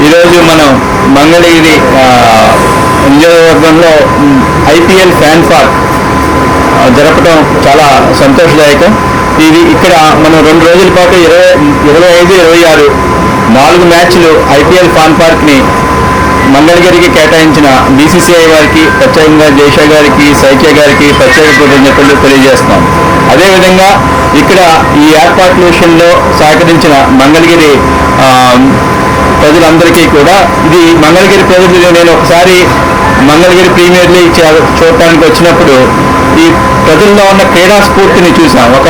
ఈరోజు మనం మంగళగిరి నియోజకవర్గంలో ఐపీఎల్ ఫ్యాన్ పార్క్ జరపడం చాలా సంతోషదాయకం. ఇది ఇక్కడ మనం 2 రోజుల పాటు 25, 26 4 మ్యాచ్లు ఐపీఎల్ ఫ్యాన్ పార్క్ని మంగళగిరికి కేటాయించిన బీసీసీఐ వారికి, ప్రత్యేకంగా జైషా గారికి, సైకే గారికి ప్రత్యేక కృతజ్ఞతలు తెలియజేస్తున్నాం. అదేవిధంగా ఇక్కడ ఈ ఏర్పాట్ల విషయంలో సహకరించిన మంగళగిరి ప్రజలందరికీ కూడా, ఇది మంగళగిరి ప్రజలు, నేను ఒకసారి మంగళగిరి ప్రీమియర్ లీగ్ చూడటానికి వచ్చినప్పుడు ఈ ప్రజల్లో ఉన్న క్రీడా స్ఫూర్తిని చూసాం. ఒక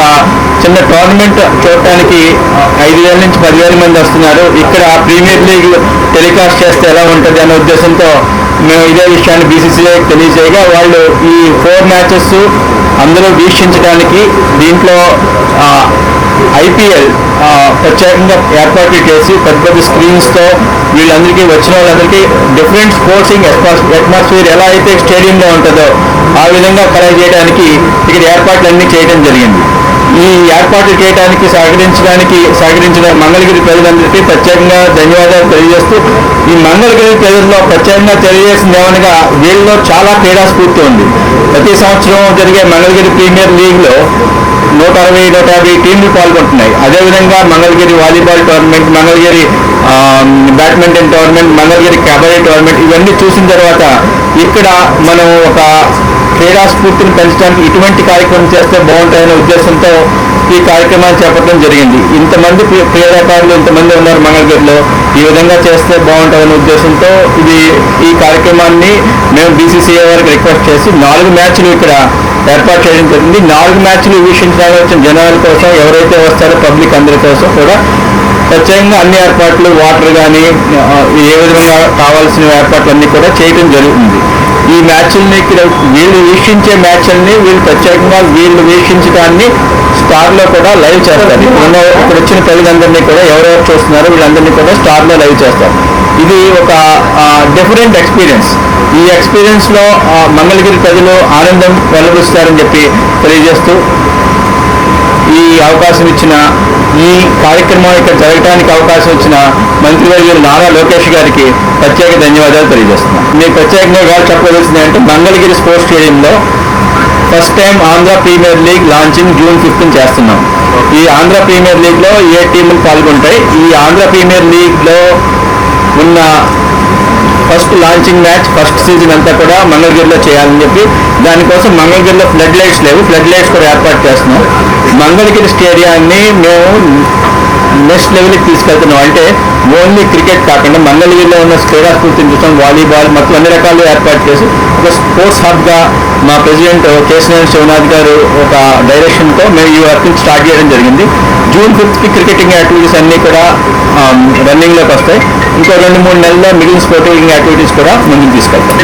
చిన్న టోర్నమెంట్ చూడటానికి 5,000 నుంచి 10,000 మంది వస్తున్నారు. ఇక్కడ ప్రీమియర్ లీగ్ టెలికాస్ట్ చేస్తే ఎలా ఉంటుంది అనే ఉద్దేశంతో మేము ఇదే విషయాన్ని బీసీసీఐ తెలియజేయగా, వాళ్ళు ఈ 4 మ్యాచెస్ అందరూ వీక్షించడానికి దీంట్లో ఐపీఎల్ ప్రత్యేకంగా ఏర్పాట్లు చేసి పెద్ద స్క్రీన్స్తో వీళ్ళందరికీ, వచ్చిన వాళ్ళందరికీ డిఫరెంట్ స్పోర్ట్సింగ్ అట్మాస్ఫియర్ ఎలా అయితే స్టేడియంలో ఉంటుందో ఆ విధంగా కలెక్ట్ చేయడానికి ఇక్కడ ఏర్పాట్లన్నీ చేయడం జరిగింది. ఈ ఏర్పాట్లు చేయడానికి సహకరించిన మంగళగిరి ప్రజలందరికీ ప్రత్యేకంగా ధన్యవాదాలు తెలియజేస్తూ, ఈ మంగళగిరి ప్రజల్లో ప్రత్యేకంగా తెలియజేసింది ఏమనగా, వీళ్ళలో చాలా క్రీడా స్ఫూర్తి ఉంది. ప్రతి సంవత్సరం జరిగే మంగళగిరి ప్రీమియర్ లీగ్లో 160-150 టీంలు పాల్గొంటున్నాయి. అదేవిధంగా Mangalagiri volleyball tournament, Mangalagiri badminton tournament, Mangalagiri kabaddi tournament, ఇవన్నీ చూసిన తర్వాత ఇక్కడ మనం ఒక క్రీడా స్ఫూర్తిని పెంచడానికి ఇటువంటి కార్యక్రమం చేస్తే బాగుంటాయనే ఉద్దేశంతో ఈ కార్యక్రమాన్ని చేపట్టడం జరిగింది. ఇంతమంది క్రీడాకారులు ఇంతమంది ఉన్నారు మంగళగిరిలో, ఈ విధంగా చేస్తే బాగుంటుందనే ఉద్దేశంతో ఈ కార్యక్రమాన్ని మేము బీసీసీఐ వారికి రిక్వెస్ట్ చేసి 4 మ్యాచ్లు ఇక్కడ ఏర్పాటు చేయడం జరిగింది. 4 మ్యాచ్లు వీక్షించడానికి వచ్చిన జనాల కోసం, ఎవరైతే వస్తారో పబ్లిక్ అందరి కోసం కూడా ప్రత్యేకంగా అన్ని ఏర్పాట్లు, వాటర్ కానీ ఏ విధంగా కావాల్సిన ఏర్పాట్లన్నీ కూడా చేయడం జరుగుతుంది. ఈ మ్యాచ్ల్ని ఇక్కడ వీళ్ళు వీక్షించే మ్యాచ్ల్ని ప్రత్యేకంగా వీళ్ళు వీక్షించడాన్ని స్టార్లో కూడా లైవ్ చేస్తారు. ఇక్కడ వచ్చిన ప్రజలందరినీ కూడా ఎవరెవరు చూస్తున్నారో వీళ్ళందరినీ కూడా స్టార్లో లైవ్ చేస్తారు. ఇది ఒక డిఫరెంట్ ఎక్స్పీరియన్స్. ఈ ఎక్స్పీరియన్స్లో మంగళగిరి ప్రజలు ఆనందం వెలువరుస్తారని చెప్పి తెలియజేస్తూ, ఈ అవకాశం ఇచ్చిన, ఈ కార్యక్రమం ఇక్కడ జరగడానికి అవకాశం ఇచ్చిన మంత్రివర్యులు నారా లోకేష్ గారికి ప్రత్యేక ధన్యవాదాలు తెలియజేస్తున్నాను. నేను ప్రత్యేకంగా గారు చెప్పవలసింది అంటే, మంగళగిరి స్పోర్ట్స్ స్టేడియంలో first time Andhra premier league launching June 15 చేస్తున్నాం. ఈ ఆంధ్ర ప్రీమియర్ లీగ్లో 7 టీములు పాల్గొంటాయి. ఈ ఆంధ్ర ప్రీమియర్ లీగ్లో ఉన్న first launching match, first season అంతా కూడా మంగళగిరిలో చేయాలని చెప్పి, దానికోసం మంగళగిరిలో ఫ్లడ్ లైట్స్ లేవు, ఫ్లడ్ లైట్స్ కూడా ఏర్పాటు చేస్తున్నాం. మంగళగిరి స్టేడియాన్ని మేము నెక్స్ట్ లెవెల్కి తీసుకెళ్తున్నాం. అంటే ఓన్లీ క్రికెట్ కాకుండా మంగళగిరిలో ఉన్న క్రీడా స్ఫూర్తిని చూసాం, వాలీబాల్ మొత్తం అన్ని రకాలు ఏర్పాటు చేసి ఒక స్పోర్ట్స్ హబ్గా మా ప్రెసిడెంట్ కేశినేని శివనాథ్ గారు ఒక డైరెక్షన్తో మేము ఈ వర్క్ స్టార్ట్ చేయడం జరిగింది. June 5కి క్రికెటింగ్ యాక్టివిటీస్ అన్నీ కూడా రన్నింగ్లోకి వస్తాయి. ఇంకో 2-3 నెలల్లో మిగిలిన స్పోర్టింగ్ యాక్టివిటీస్ కూడా ముందుకు తీసుకెళ్తాం.